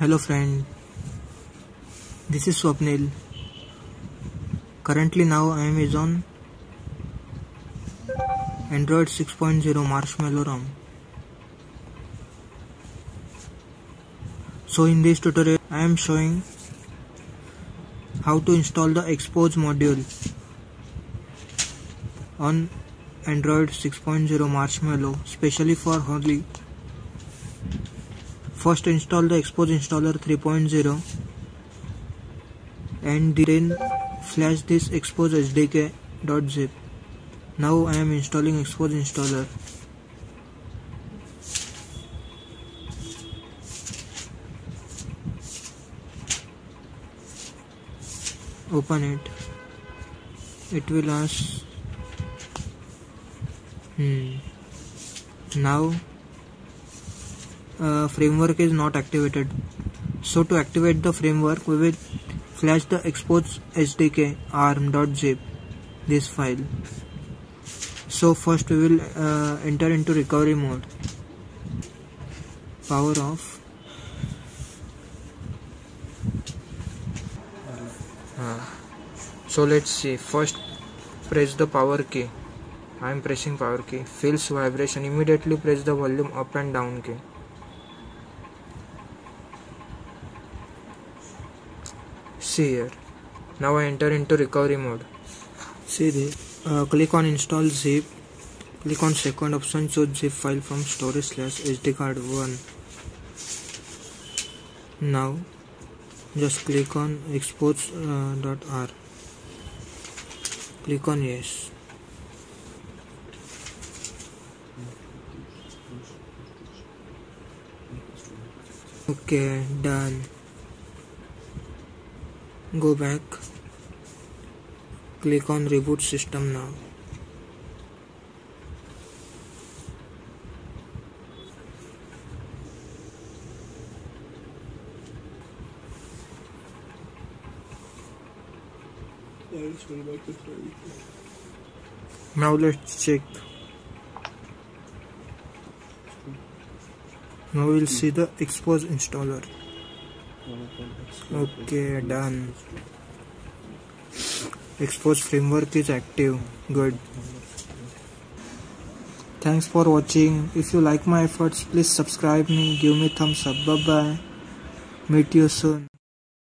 Hello friend, this is Swapnil. Currently now I am on Android 6.0 Marshmallow ROM. So in this tutorial I am showing how to install the Xposed module on Android 6.0 Marshmallow, specially for Holi. First install the Xposed installer 3.0 and then flash this Xposed SDK.zip. Now I am installing Xposed installer. Open it. It will ask now framework is not activated. So to activate the framework, we will flash the Xposed SDK ROM.zip, this file. So first we will enter into recovery mode. Power off. So let's see. First press the power key. I am pressing power key. Feels vibration. Immediately press the volume up and down key. See here. Now I enter into recovery mode. See this. Click on install zip. Click on second option, choose zip file from storage/SD card 1. Now just click on Xposed.r. Click on yes. Okay, done. Go back. Click on reboot system now. Now let's check. Now we'll see the Xposed installer. Okay, done. Xposed framework is active. Good. Thanks for watching. If you like my efforts, please subscribe me, give me thumbs up. Bye bye. Meet you soon.